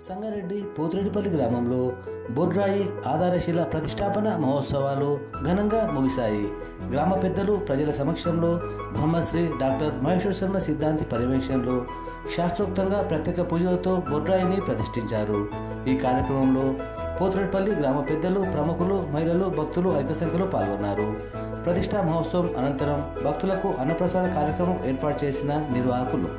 సంగారెడ్డి పోతిరెడ్డిపల్లి గ్రామంలో బొడ్రాయి ఆధారశిల ప్రతిష్టాపన మహోత్సవాలు ఘనంగా ముగిశాయి. గ్రామ పెద్దలు ప్రజల సమక్షంలో బ్రహ్మశ్రీ డాక్టర్ మహేశ్వర శర్మ సిద్ధాంతి పర్యవేక్షణలో శాస్త్రోక్తంగా ప్రత్యేక పూజలతో బొడ్రాయిని ప్రతిష్ఠించారు. ఈ కార్యక్రమంలో పోతిరెడ్డిపల్లి గ్రామ పెద్దలు, ప్రముఖులు, మహిళలు, భక్తులు అధిక సంఖ్యలో పాల్గొన్నారు. ప్రతిష్టా మహోత్సవం అనంతరం భక్తులకు అన్నప్రసాద కార్యక్రమం ఏర్పాటు చేసిన నిర్వాహకులు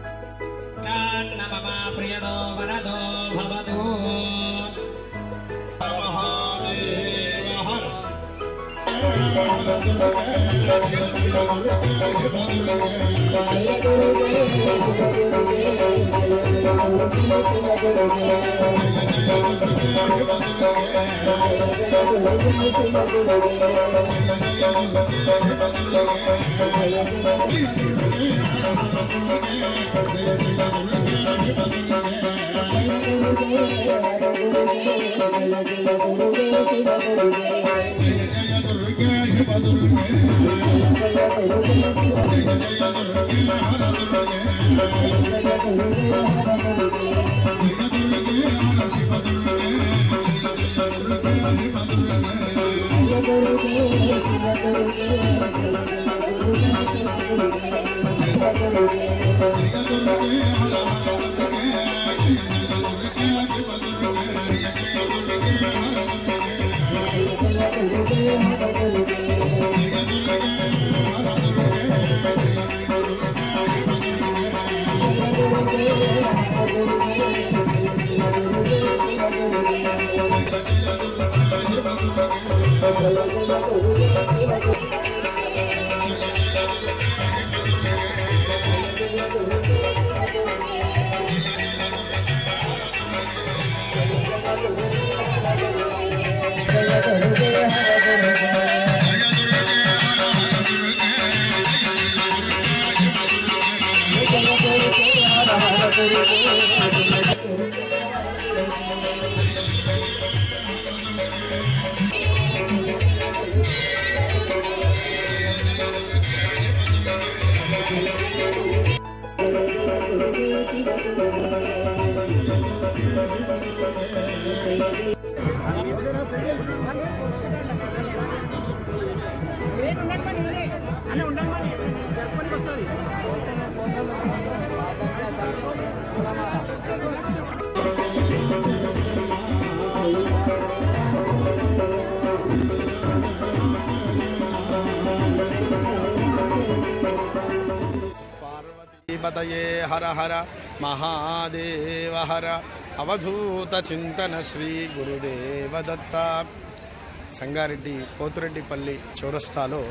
పార్వతీపతయే హర హర మహాదేవ హర అవధూత చింతన శ్రీ గురుదేవ దత్త. సంగారెడ్డి పోతిరెడ్డిపల్లి చౌరస్తాలో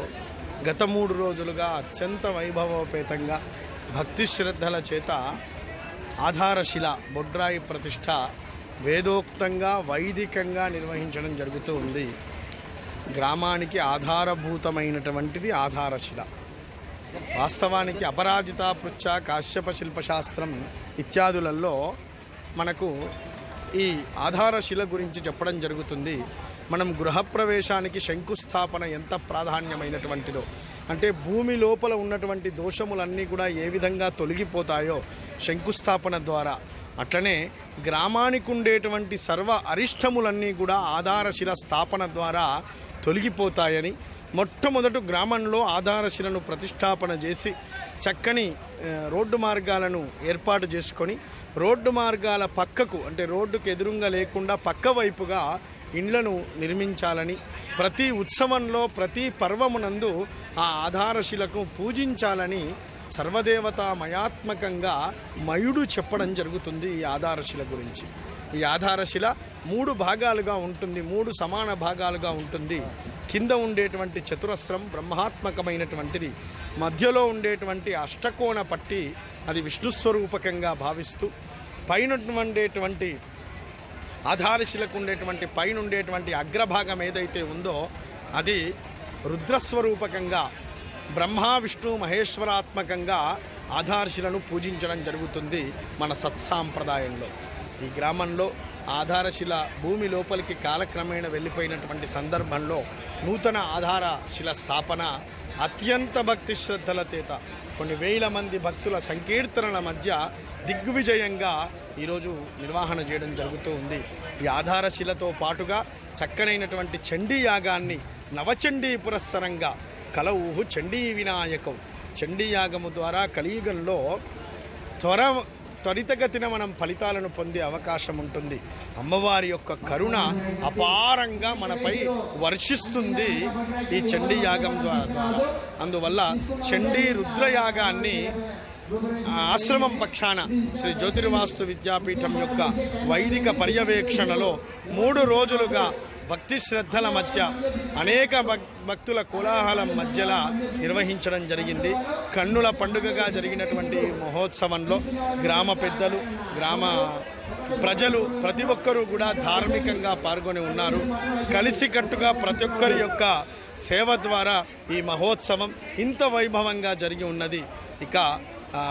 గత 3 రోజులుగా అత్యంత వైభవోపేతంగా భక్తి శ్రద్ధల చేత ఆధారశిల బొడ్రాయి ప్రతిష్ట వేదోక్తంగా వైదికంగా నిర్వహించడం జరుగుతూ ఉంది. గ్రామానికి ఆధారభూతమైనటువంటిది ఆధారశిల. వాస్తవానికి అపరాజిత, పృచ్ఛ, కాశ్యప శిల్పశాస్త్రం ఇత్యాదులలో మనకు ఈ ఆధారశిల గురించి చెప్పడం జరుగుతుంది. మనం గృహప్రవేశానికి శంకుస్థాపన ఎంత ప్రాధాన్యమైనటువంటిదో, అంటే భూమి లోపల ఉన్నటువంటి దోషములన్నీ కూడా ఏ విధంగా తొలగిపోతాయో శంకుస్థాపన ద్వారా, అట్లనే గ్రామానికి ఉండేటువంటి సర్వ అరిష్టములన్నీ కూడా ఆధారశిల స్థాపన ద్వారా తొలగిపోతాయని, మొట్టమొదట గ్రామంలో ఆధారశిలను ప్రతిష్టాపన చేసి చక్కని రోడ్డు మార్గాలను ఏర్పాటు చేసుకొని రోడ్డు మార్గాల పక్కకు, అంటే రోడ్డుకు ఎదురుగా లేకుండా పక్క వైపుగా ఇండ్లను నిర్మించాలని, ప్రతి ఉత్సవంలో ప్రతి పర్వమునందు ఆ ఆధారశిలకు పూజించాలని సర్వదేవతా మయాత్మకంగా మయుడు చెప్పడం జరుగుతుంది. ఈ ఆధారశిల గురించి ఈ ఆధారశిల 3 భాగాలుగా ఉంటుంది, 3 సమాన భాగాలుగా ఉంటుంది. కింద ఉండేటువంటి చతురస్రం బ్రహ్మాత్మకమైనటువంటిది, మధ్యలో ఉండేటువంటి అష్టకోణ పట్టి అది విష్ణుస్వరూపకంగా భావిస్తూ, పైన ఉండేటువంటి ఆధారశిలకు ఉండేటువంటి పైన ఉండేటువంటి అగ్రభాగం ఏదైతే ఉందో అది రుద్రస్వరూపకంగా బ్రహ్మ విష్ణు మహేశ్వరాత్మకంగా ఆధారశిలను పూజించడం జరుగుతుంది మన సత్సాంప్రదాయంలో. ఈ గ్రామంలో ఆధారశిల భూమి లోపలికి కాలక్రమేణా వెళ్ళిపోయినటువంటి సందర్భంలో నూతన ఆధారశిల స్థాపన అత్యంత భక్తి శ్రద్ధల చేత కొన్ని వేల మంది భక్తుల సంకీర్తనల మధ్య దిగ్విజయంగా ఈరోజు నిర్వహణ చేయడం జరుగుతూ ఉంది. ఈ ఆధారశిలతో పాటుగా చక్కనైనటువంటి చండీ యాగాన్ని నవచండీ పురస్సరంగా కలవు చండీ వినాయకం చండీ యాగము ద్వారా కలియుగంలో త్వరితగతిన మనం ఫలితాలను పొందే అవకాశం ఉంటుంది. అమ్మవారి యొక్క కరుణ అపారంగా మనపై వర్షిస్తుంది ఈ చండీ యాగం ద్వారా. అందువల్ల చండీ రుద్రయాగాన్ని ఆశ్రమం పక్షాన శ్రీ జ్యోతిర్వాస్తు విద్యాపీఠం యొక్క వైదిక పర్యవేక్షణలో 3 రోజులుగా భక్తి శ్రద్ధల మధ్య అనేక భక్తుల కోలాహలం మధ్యలో నిర్వహించడం జరిగింది. కన్నుల పండుగగా జరిగినటువంటి మహోత్సవంలో గ్రామ పెద్దలు, గ్రామ ప్రజలు ప్రతి ఒక్కరూ కూడా ధార్మికంగా పాల్గొని ఉన్నారు. కలిసికట్టుగా ప్రతి ఒక్కరి యొక్క సేవ ద్వారా ఈ మహోత్సవం ఇంత వైభవంగా జరిగి ఉన్నది. ఇక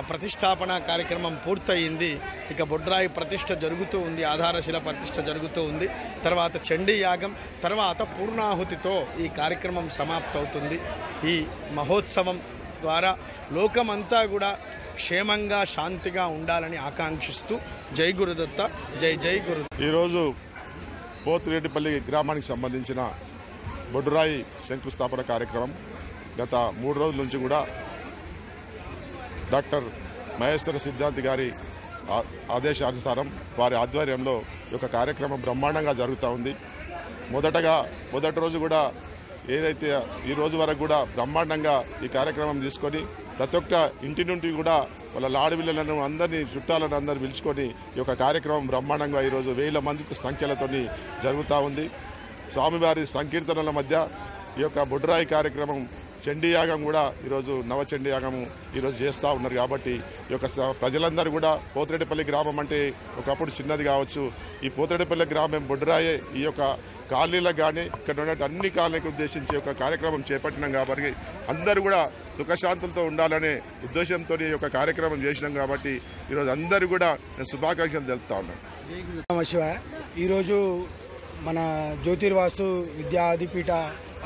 ప్రతిష్టాపన కార్యక్రమం పూర్తయింది. ఇక బొడ్రాయి ప్రతిష్ఠ జరుగుతూ ఉంది, ఆధారశిల ప్రతిష్ఠ జరుగుతూ ఉంది. తర్వాత చండీ యాగం, తర్వాత పూర్ణాహుతితో ఈ కార్యక్రమం సమాప్తవుతుంది. ఈ మహోత్సవం ద్వారా లోకమంతా కూడా క్షేమంగా శాంతిగా ఉండాలని ఆకాంక్షిస్తూ జై గురుదత్త, జై జై గురు. ఈరోజు పోతిరెడ్డిపల్లి గ్రామానికి సంబంధించిన బొడ్రాయి శంకుస్థాపన కార్యక్రమం గత 3 రోజుల నుంచి కూడా డాక్టర్ మహేశ్వర సిద్ధాంతి గారి ఆదేశానుసారం వారి ఆధ్వర్యంలో ఈ యొక్క కార్యక్రమం బ్రహ్మాండంగా జరుగుతూ ఉంది. మొదటి రోజు కూడా ఏదైతే ఈ రోజు వరకు కూడా బ్రహ్మాండంగా ఈ కార్యక్రమం తీసుకొని ప్రతి ఒక్క ఇంటి నుండి కూడా వాళ్ళ లాడవిళ్ళలను అందరినీ చుట్టాలను అందరూ పిలుచుకొని ఈ యొక్క కార్యక్రమం బ్రహ్మాండంగా ఈరోజు 1000 మంది సంఖ్యలతో జరుగుతూ ఉంది. స్వామివారి సంకీర్తనల మధ్య ఈ యొక్క బొడ్రాయి కార్యక్రమం చండీ యాగం కూడా ఈరోజు నవచండీ యాగము ఈరోజు చేస్తూ ఉన్నారు. కాబట్టి ఈ యొక్క ప్రజలందరూ కూడా పోతిరెడ్డిపల్లి గ్రామం అంటే ఒకప్పుడు చిన్నది కావచ్చు, ఈ పోతిరెడ్డిపల్లి గ్రామం బొడ్రాయే ఈ యొక్క కాలనీలకు కానీ ఇక్కడ ఉన్న అన్ని కాలనీలకు ఉద్దేశించి ఒక కార్యక్రమం చేపట్టినాం. కాబట్టి అందరూ కూడా సుఖశాంతులతో ఉండాలనే ఉద్దేశంతో ఈ యొక్క కార్యక్రమం చేసినాం. కాబట్టి ఈరోజు అందరూ కూడా నేను శుభాకాంక్షలు తెలుపుతా ఉన్నాను. శివ ఈరోజు మన జ్యోతిర్వాస్తు విద్యాధిపీఠ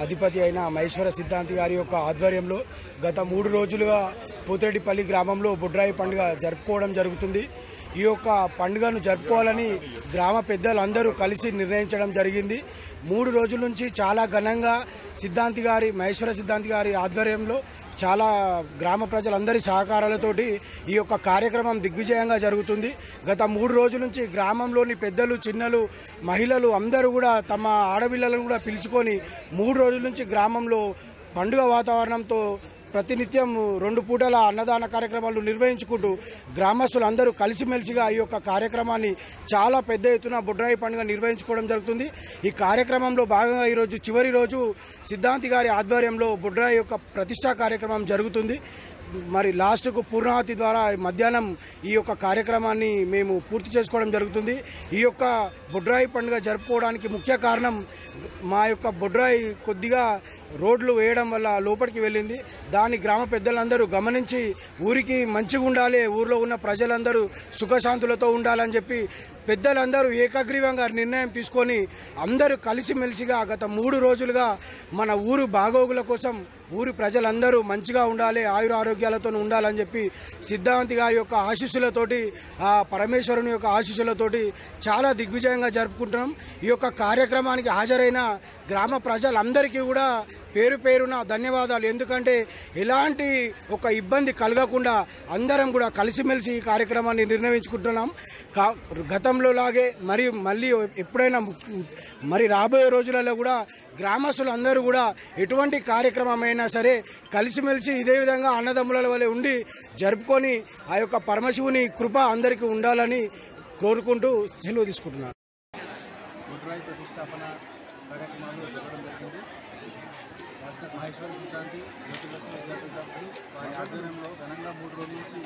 అధిపతి అయిన మహేశ్వర సిద్ధాంతి గారి యొక్క ఆధ్వర్యంలో గత 3 రోజులుగా పోతిరెడ్డిపల్లి గ్రామంలో బొడ్రాయి పండుగ జరుపుకోవడం జరుగుతుంది. ఈ యొక్క పండుగను జరుపుకోవాలని గ్రామ పెద్దలందరూ కలిసి నిర్ణయించడం జరిగింది. 3 రోజుల నుంచి చాలా ఘనంగా మహేశ్వర సిద్ధాంతి గారి ఆధ్వర్యంలో చాలా గ్రామ ప్రజలందరి సహకారాలతోటి ఈ యొక్క కార్యక్రమం దిగ్విజయంగా జరుగుతుంది. గత 3 రోజుల నుంచి గ్రామంలోని పెద్దలు, చిన్నలు, మహిళలు అందరూ కూడా తమ ఆడపిల్లలను కూడా పిలుచుకొని 3 రోజుల నుంచి గ్రామంలో పండుగ వాతావరణంతో ప్రతినిత్యం 2 పూటల అన్నదాన కార్యక్రమాలు నిర్వహించుకుంటూ గ్రామస్తులందరూ కలిసిమెలిసిగా ఈ యొక్క కార్యక్రమాన్ని చాలా పెద్ద ఎత్తున బొడ్రాయి పండుగ నిర్వహించుకోవడం జరుగుతుంది. ఈ కార్యక్రమంలో భాగంగా ఈరోజు చివరి రోజు సిద్ధాంతి గారి ఆధ్వర్యంలో బొడ్రాయి యొక్క ప్రతిష్టా కార్యక్రమం జరుగుతుంది. మరి లాస్ట్కు పూర్ణాహుతి ద్వారా మధ్యాహ్నం ఈ యొక్క కార్యక్రమాన్ని మేము పూర్తి చేసుకోవడం జరుగుతుంది. ఈ యొక్క బొడ్రాయి పండుగ జరుపుకోవడానికి ముఖ్య కారణం మా యొక్క బొడ్రాయి కొద్దిగా రోడ్లు వేయడం వల్ల లోపలికి వెళ్ళింది. దాని గ్రామ పెద్దలందరూ గమనించి ఊరికి మంచిగా ఉండాలి, ఊర్లో ఉన్న ప్రజలందరూ సుఖశాంతులతో ఉండాలని చెప్పి పెద్దలందరూ ఏకగ్రీవంగా నిర్ణయం తీసుకొని అందరూ కలిసిమెలిసిగా గత 3 రోజులుగా మన ఊరు బాగోగుల కోసం ఊరి ప్రజలందరూ మంచిగా ఉండాలి, ఆయురారోగ్యాలతో ఉండాలని చెప్పి సిద్ధాంతి గారి యొక్క ఆశీస్సులతోటి, ఆ పరమేశ్వరుని యొక్క ఆశీస్సులతోటి చాలా దిగ్విజయంగా జరుపుకుంటున్నాం. ఈ యొక్క కార్యక్రమానికి హాజరైన గ్రామ ప్రజలందరికీ కూడా పేరు పేరున ధన్యవాదాలు. ఎందుకంటే ఎలాంటి ఒక ఇబ్బంది కలగకుండా అందరం కూడా కలిసిమెలిసి ఈ కార్యక్రమాన్ని నిర్వహించుకుంటున్నాం. గతంలో లాగే మరియు మళ్ళీ ఎప్పుడైనా మరి రాబోయే రోజులలో కూడా గ్రామస్తులందరూ కూడా ఎటువంటి కార్యక్రమం అయినా సరే కలిసిమెలిసి ఇదే విధంగా అన్నదమ్ముల వలె ఉండి జరుపుకొని ఆ యొక్క పరమశివుని కృప అందరికీ ఉండాలని కోరుకుంటూ సెలవు తీసుకుంటున్నాను. బొడ్రాయి ప్రతిష్టాపన కార్యక్రమాలు జరగడం జరిగింది. డాక్టర్ మహేశ్వర సిద్ధాంతి జ్యోతిర్వాస్తు విద్యాపీఠం వారి ఆధ్వర్యంలో ఘనంగా 3 రోజుల నుంచి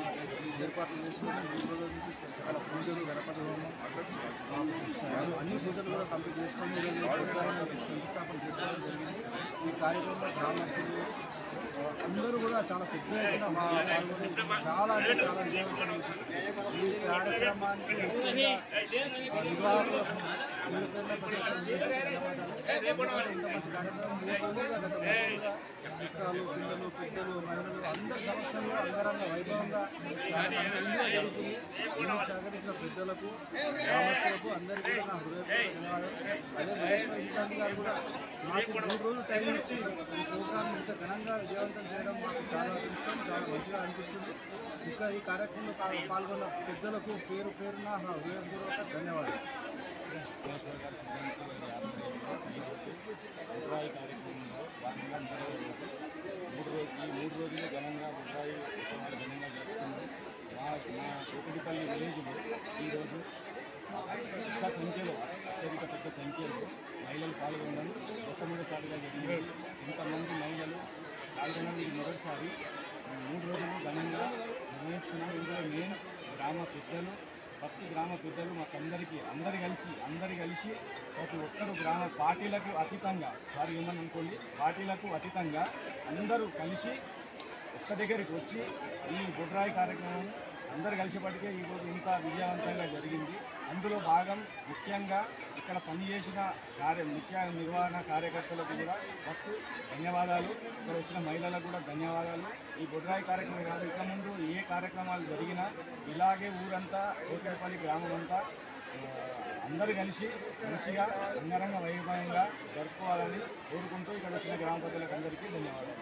ఏర్పాట్లు చేసుకుని 3 రోజుల నుంచి సకల పూజలు, గణపతి హోమం, అన్ని పూజలు కూడా కంప్లీట్ చేసుకొని ఈరోజు బొడ్రాయిని శంకుస్థాపన చేసుకోవడం జరిగింది. ఈ కార్యక్రమంలో గ్రామస్తులు, అందరూ కూడా చాలా పెద్ద ఎత్తున పాల్గొని చాలా అంటే చాలా విజయవంతం చేశారు. ఈ కార్యక్రమానికి ముఖ్యంగా నిర్వాహకులకు ఇంత మంచి కార్యక్రమం 3 రోజులుగా గత 3 రోజులుగా చిత్రాలు, పిల్లలు, పెద్దలు, మహిళలు అందరి సమక్షంలో అంగరంగ వైభవంగా జరుగుతుంది. దీన్ని సహకరించిన పెద్దలకు, గ్రామస్తులకు అందరికీ కూడా నా హృదయపూర్వక ధన్యవాదాలు. అదే మహేశ్వర సిద్ధాంతి గారు కూడా మాకు 3 రోజులు టైం ఇచ్చి ఈ ప్రోగ్రామ్ ఇంత ఘనంగా విజయవంతం చేయడం మాకు చాలా ఇష్టం, చాలా మంచిగా అనిపిస్తుంది. ఇంకా ఈ కార్యక్రమంలో పాల్గొన్న పెద్దలకు పేరు పేరున నా హృదయపూర్వక ధన్యవాదాలు. బుడ్రాయి కార్యక్రమంలో భాగంగా మూడు రోజులు ఘనంగా బుడ్రాయి ఉత్సవాలు ఘనంగా జరుగుతుంది. మా కోటిపల్లి విలేజ్లో ఈరోజు అత్యధిక పెద్ద సంఖ్యలో మహిళలు పాల్గొనడం మొట్టమొదటిసారిగా జరిగింది. ఇంతమంది మహిళలు పాల్గొనడం ఇది మొదటిసారి. 3 రోజులు ఘనంగా నిర్వహించుకున్నాం. ఇందులో మెయిన్ గ్రామ పెద్దలు, ఫస్ట్ గ్రామ పెద్దలు అందరు కలిసి ప్రతి ఒక్కరు గ్రామ పార్టీలకు అతీతంగా, వారు ఏమని అనుకోండి, పార్టీలకు అతీతంగా అందరూ కలిసి ఒక్క దగ్గరికి వచ్చి ఈ బుడ్రాయి కార్యక్రమం అందరు కలిసేపటికే ఈరోజు ఇంత విజయవంతంగా జరిగింది. అందులో భాగం ముఖ్యంగా ఇక్కడ పనిచేసిన ముఖ్య నిర్వహణ కార్యకర్తలకు కూడా ఫస్ట్ ధన్యవాదాలు. ఇక్కడ వచ్చిన మహిళలకు కూడా ధన్యవాదాలు. ఈ బుడ్రాయి కార్యక్రమం కాదు, ఇక ముందు ఏ కార్యక్రమాలు జరిగినా ఇలాగే ఊరంతా కోటిపల్లి గ్రామం అంతా అందరూ కలిసి మంచిగా అంగరంగ వైభవంగా జరుపుకోవాలని కోరుకుంటూ ఇక్కడ వచ్చిన గ్రామ ప్రజలకు అందరికీ ధన్యవాదాలు.